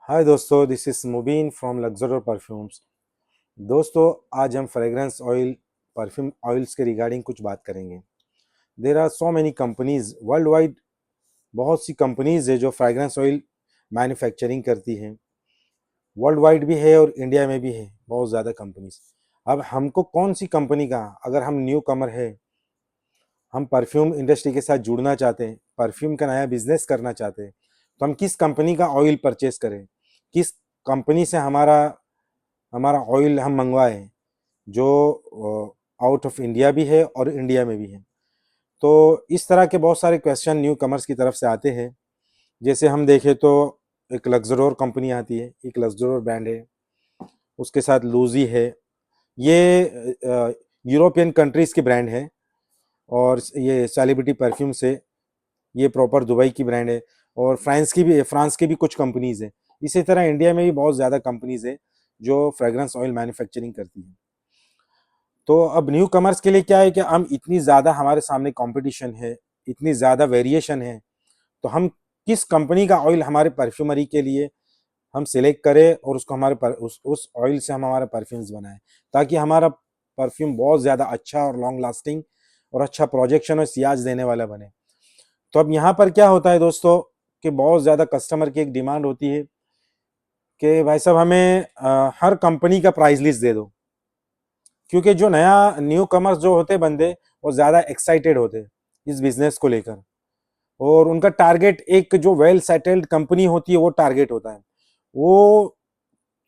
हाय दोस्तों, this is Mubeen from Luxor perfumes. दोस्तों, आज हम फ्रेग्रेंस ऑयल परफ्यूम ऑयल्स के रिगार्डिंग कुछ बात करेंगे। There are so many companies worldwide. बहुत सी कंपनीज है जो फ्रेग्रेंस ऑयल मैन्युफैक्चरिंग करती हैं। वर्ल्ड वाइड भी है और इंडिया में भी है बहुत ज़्यादा कंपनीज। अब हमको कौन सी कंपनी का, अगर हम न्यू कमर है, हम परफ्यूम इंडस्ट्री के साथ जुड़ना चाहते हैं, परफ्यूम का नया बिजनेस करना चाहते हैं, तो हम किस कंपनी का ऑयल परचेस करें, किस कंपनी से हमारा हमारा ऑयल हम मंगवाएं जो आउट ऑफ इंडिया भी है और इंडिया में भी है। तो इस तरह के बहुत सारे क्वेश्चन न्यू कमर्स की तरफ से आते हैं। जैसे हम देखें तो एक लग्जरोर कंपनी आती है, एक लग्जरोर ब्रांड है, उसके साथ लूजी है। ये यूरोपियन कंट्रीज़ की ब्रांड है और ये सेलिब्रिटी परफ्यूम से, ये प्रॉपर दुबई की ब्रांड है। और फ्रांस की भी कुछ कंपनीज़ है। इसी तरह इंडिया में भी बहुत ज़्यादा कंपनीज़ है जो फ्रेग्रेंस ऑयल मैन्युफैक्चरिंग करती है। तो अब न्यू कमर्स के लिए क्या है कि हम इतनी ज़्यादा, हमारे सामने कंपटीशन है, इतनी ज़्यादा वेरिएशन है, तो हम किस कंपनी का ऑयल हमारे परफ्यूमरी के लिए हम सिलेक्ट करें और उसको उस ऑयल से हम हमारे परफ्यूम्स बनाएं, ताकि हमारा परफ्यूम बहुत ज़्यादा अच्छा और लॉन्ग लास्टिंग और अच्छा प्रोजेक्शन और सियाज देने वाला बने। तो अब यहाँ पर क्या होता है दोस्तों, कि बहुत ज़्यादा कस्टमर की एक डिमांड होती है कि भाई साहब हमें हर कंपनी का प्राइस लिस्ट दे दो। क्योंकि जो नया न्यू कमर्स जो होते बंदे, वो ज़्यादा एक्साइटेड होते इस बिजनेस को लेकर, और उनका टारगेट एक जो वेल सेटल्ड कंपनी होती है वो टारगेट होता है। वो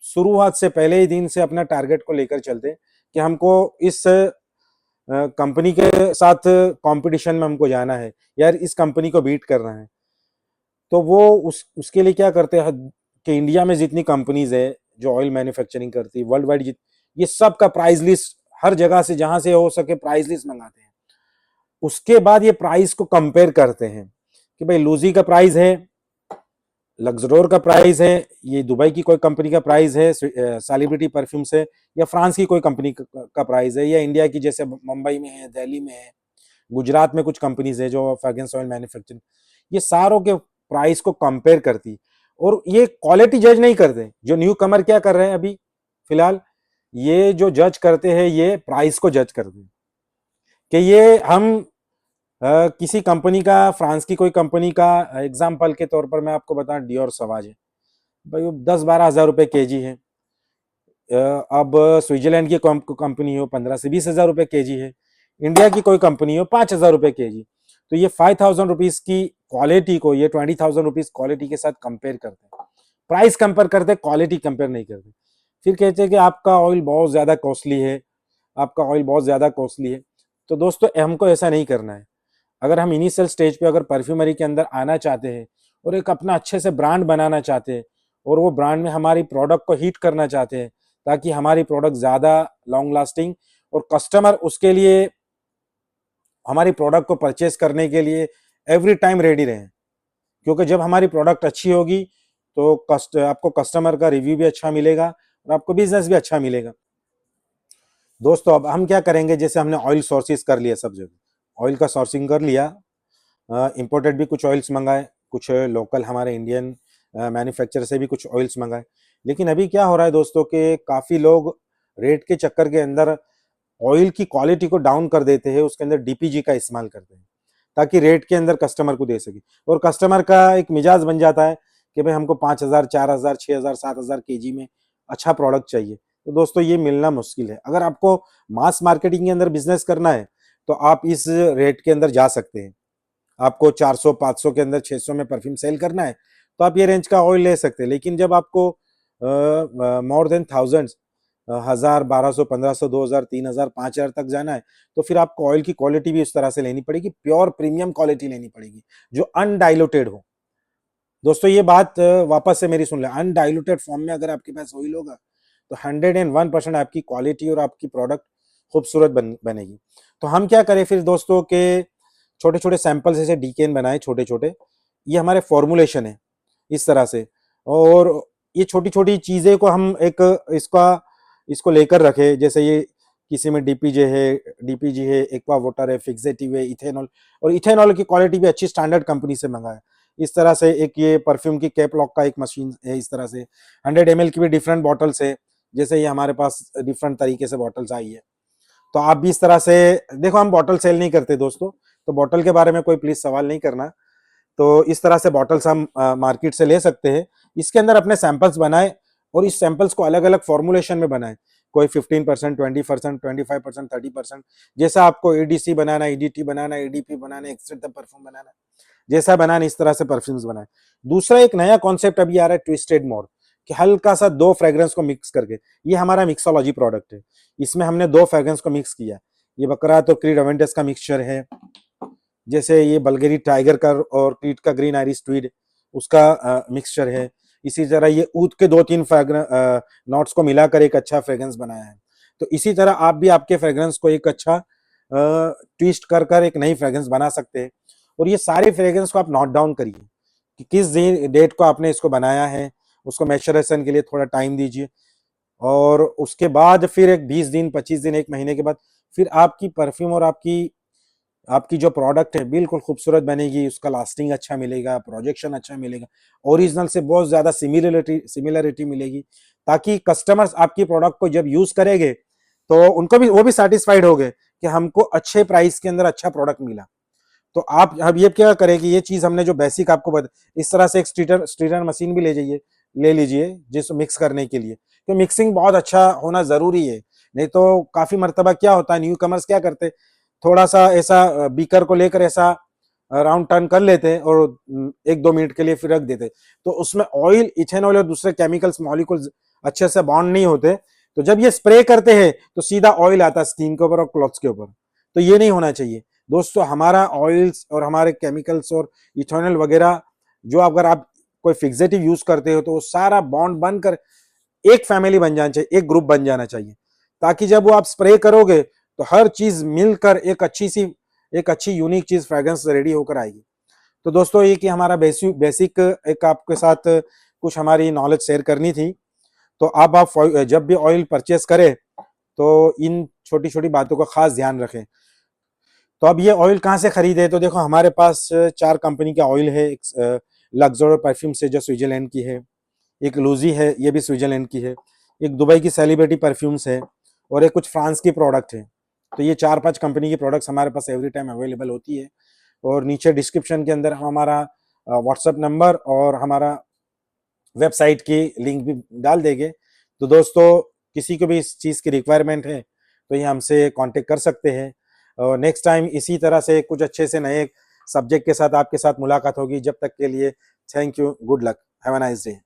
शुरुआत से पहले ही दिन से अपना टारगेट को लेकर चलते कि हमको इस कंपनी के साथ कंपटीशन में हमको जाना है, यार इस कंपनी को बीट करना है। तो वो उसके लिए क्या करते हैं कि इंडिया में जितनी कंपनीज है जो ऑयल मैन्युफैक्चरिंग करती है, वर्ल्ड वाइड ये सब का प्राइस लिस्ट, हर जगह से जहां से हो सके प्राइस लिस्ट मंगाते हैं। उसके बाद ये प्राइस को कंपेयर करते हैं कि भाई लूजी का प्राइस है, लग्जरोर का प्राइस है, ये दुबई की कोई कंपनी का प्राइस है सेलिब्रिटी परफ्यूम से, या फ्रांस की कोई कंपनी का प्राइस है, या इंडिया की जैसे मुंबई में है, दिल्ली में है, गुजरात में कुछ कंपनीज है जो फ्रेग्रेंस ऑयल मैन्युफैक्चरिंग, ये सारों के प्राइस को कंपेयर करती। और ये क्वालिटी जज नहीं करते। जो न्यू कमर क्या कर रहे हैं अभी फिलहाल, ये जो जज करते हैं ये प्राइस को जज करते हैं कि ये हम किसी कंपनी का, फ्रांस की कोई कंपनी का एग्जाम्पल के तौर पर मैं आपको बताऊं, डियोर सवाज है भाई, वो 10-12 हज़ार रुपए केजी है। अब स्विट्जरलैंड की कंपनी हो 15 से 20 हज़ार रुपए केजी है। इंडिया की कोई कंपनी हो 5 हज़ार रुपए केजी। तो ये 5,000 रुपीज की क्वालिटी को ये 20,000 रुपीज क्वालिटी के साथ कंपेयर करते हैं। प्राइस कंपेयर करते हैं, क्वालिटी कंपेयर नहीं करते। फिर कहते हैं कि आपका ऑयल बहुत ज्यादा कॉस्टली है, आपका ऑयल बहुत ज्यादा कॉस्टली है। तो दोस्तों, हमको ऐसा नहीं करना है। अगर हम इनिशियल स्टेज पे अगर परफ्यूमरी के अंदर आना चाहते हैं और एक अपना अच्छे से ब्रांड बनाना चाहते हैं, और वो ब्रांड में हमारी प्रोडक्ट को हिट करना चाहते हैं, ताकि हमारी प्रोडक्ट ज़्यादा लॉन्ग लास्टिंग और कस्टमर उसके लिए, हमारी प्रोडक्ट को परचेस करने के लिए एवरी टाइम रेडी रहें। क्योंकि जब हमारी प्रोडक्ट अच्छी होगी तो आपको कस्टमर का रिव्यू भी अच्छा मिलेगा और आपको बिजनेस भी अच्छा मिलेगा। दोस्तों, अब हम क्या करेंगे, जैसे हमने ऑयल सोर्सेज कर लिया, सब जगह ऑयल का सोर्सिंग कर लिया, इंपोर्टेड भी कुछ ऑयल्स मंगाए, कुछ लोकल हमारे इंडियन मैन्युफैक्चर से भी कुछ ऑयल्स मंगाए। लेकिन अभी क्या हो रहा है दोस्तों, कि काफ़ी लोग रेट के चक्कर के अंदर ऑयल की क्वालिटी को डाउन कर देते हैं, उसके अंदर डीपीजी का इस्तेमाल करते हैं ताकि रेट के अंदर कस्टमर को दे सके। और कस्टमर का एक मिजाज बन जाता है कि भाई हमको 5,000, 4,000, 6,000, 7,000 केजी में अच्छा प्रोडक्ट चाहिए। तो दोस्तों, ये मिलना मुश्किल है। अगर आपको मास मार्केटिंग के अंदर बिजनेस करना है तो आप इस रेट के अंदर जा सकते हैं। आपको 400, 500 के अंदर, 600 में परफ्यूम सेल करना है तो आप ये रेंज का ऑयल ले सकते हैं। लेकिन जब आपको मोर देन थाउजेंड्स, 1,000, 1,200, 1,500, 2,000, 3,000, 5,000 तक जाना है, तो फिर आपको ऑयल की क्वालिटी भी उस तरह से लेनी पड़ेगी, प्योर प्रीमियम क्वालिटी लेनी पड़ेगी जो अनडाइल्यूटेड हो। दोस्तों, ये बात वापस से मेरी सुन लें, अनडाइल्यूटेड फॉर्म में अगर आपके पास ऑयल होगा तो 101% आपकी क्वालिटी और आपकी प्रोडक्ट खूबसूरत बनेगी। तो हम क्या करें फिर दोस्तों, के छोटे छोटे सैंपल्स ऐसे डीकेन बनाए छोटे छोटे, ये हमारे फॉर्मुलेशन है इस तरह से। और ये छोटी छोटी चीजें को हम एक इसको लेकर रखे, जैसे ये किसी में डीपीजी है, एक्वा वाटर है, फिक्सेटिव है, इथेनॉल। और इथेनॉल की क्वालिटी भी अच्छी स्टैंडर्ड कंपनी से मंगाए। इस तरह से एक ये परफ्यूम की कैप लॉक का एक मशीन है, इस तरह से 100 ml की भी डिफरेंट बॉटल्स है, जैसे ये हमारे पास डिफरेंट तरीके से बॉटल्स आई है। तो आप भी इस तरह से देखो, हम बॉटल सेल नहीं करते दोस्तों, तो बॉटल के बारे में कोई प्लीज सवाल नहीं करना। तो इस तरह से बॉटल्स हम मार्केट से ले सकते हैं, इसके अंदर अपने सैंपल्स बनाए और इस सैंपल्स को अलग अलग फॉर्मुलेशन में बनाए, कोई 15%, 20%, 25%, 30%, जैसा आपको एडीसी बनाना, ईडीटी बनाना, एडीपी बनाना, एक्सट्रेक्ट द परफ्यूम बनाना, जैसा बनाना इस तरह से परफ्यूम्स बनाए। दूसरा एक नया कॉन्सेप्ट अभी आ रहा है, ट्विस्टेड मोर, कि हल्का सा दो फ्रेग्रेंस को मिक्स करके, ये हमारा मिक्सोलॉजी प्रोडक्ट है, इसमें हमने दो फ्रेग्रेंस को मिक्स किया। ये बकरा तो क्रीड अवेंटस का मिक्सचर है, जैसे ये बल्गेरी टाइगर का और क्रीड का ग्रीन आयरिश ट्वीड उसका मिक्सचर है। इसी तरह ये ऊद के दो तीन नोट्स को मिलाकर एक अच्छा फ्रेग्रेंस बनाया है। तो इसी तरह आप भी आपके फ्रेग्रेंस को एक अच्छा ट्विस्ट कर कर एक नई फ्रेग्रेंस बना सकते हैं। और ये सारे फ्रेग्रेंस को आप नोट डाउन करिए कि किस डेट को आपने इसको बनाया है, उसको मैचुरेशन के लिए थोड़ा टाइम दीजिए, और उसके बाद फिर एक 20 दिन, 25 दिन, एक महीने के बाद फिर आपकी परफ्यूम और आपकी आपकी जो प्रोडक्ट है बिल्कुल खूबसूरत बनेगी, उसका लास्टिंग अच्छा मिलेगा, प्रोजेक्शन अच्छा मिलेगा, ओरिजिनल से बहुत ज्यादा सिमिलरिटी मिलेगी, ताकि कस्टमर्स आपकी प्रोडक्ट को जब यूज करेंगे तो उनको भी वो भी सेटिस्फाइड हो गए कि हमको अच्छे प्राइस के अंदर अच्छा प्रोडक्ट मिला। तो आप अब ये क्या करें कि ये चीज हमने जो बेसिक आपको बता, इस तरह से एक स्टीरर मशीन भी ले लीजिए जिसको मिक्स करने के लिए, तो मिक्सिंग बहुत अच्छा होना जरूरी है। नहीं तो काफी मर्तबा क्या होता है, न्यू कमर्स क्या करते, थोड़ा सा ऐसा बीकर को लेकर ऐसा राउंड टर्न कर लेते और 1-2 मिनट के लिए फिर रख देते, तो उसमें ऑयल, इथेनॉल और दूसरे केमिकल्स मॉलिक्यूल्स अच्छे से बॉन्ड नहीं होते, तो जब ये स्प्रे करते हैं तो सीधा ऑयल आता है स्किन के ऊपर और क्लॉथ्स के ऊपर। तो ये नहीं होना चाहिए दोस्तों। हमारा ऑयल्स और हमारे केमिकल्स और इथेनॉल वगैरह जो अगर आप कोई फिक्सेटिव यूज करते हो तो वो सारा बॉन्ड बनकर एक फैमिली बन जाना चाहिए, एक ग्रुप बन जाना चाहिए, ताकि जब वो आप स्प्रे करोगे तो हर चीज मिलकर एक अच्छी यूनिक चीज फ्रेग्रेंस रेडी होकर आएगी। तो दोस्तों ये कि हमारा बेसिक एक आपके साथ कुछ हमारी नॉलेज शेयर करनी थी। तो अब आप जब भी ऑयल परचेस करें तो इन छोटी छोटी बातों का खास ध्यान रखें। तो अब ये ऑयल कहाँ से खरीदे, तो देखो हमारे पास 4 कंपनी का ऑयल है। एक लक्सोर परफ्यूम से जो स्विट्जरलैंड की है, एक लूजी है ये भी स्विट्जरलैंड की है, एक दुबई की सेलिब्रिटी परफ्यूम्स है, और एक कुछ फ्रांस की प्रोडक्ट है। तो ये 4-5 कंपनी की प्रोडक्ट्स हमारे पास एवरी टाइम अवेलेबल होती है। और नीचे डिस्क्रिप्शन के अंदर हमारा व्हाट्सएप नंबर और हमारा वेबसाइट की लिंक भी डाल देंगे। तो दोस्तों किसी को भी इस चीज़ की रिक्वायरमेंट है तो ये हमसे कांटेक्ट कर सकते हैं। और नेक्स्ट टाइम इसी तरह से कुछ अच्छे से नए सब्जेक्ट के साथ आपके साथ मुलाकात होगी। जब तक के लिए thank you, good luck, have a nice day.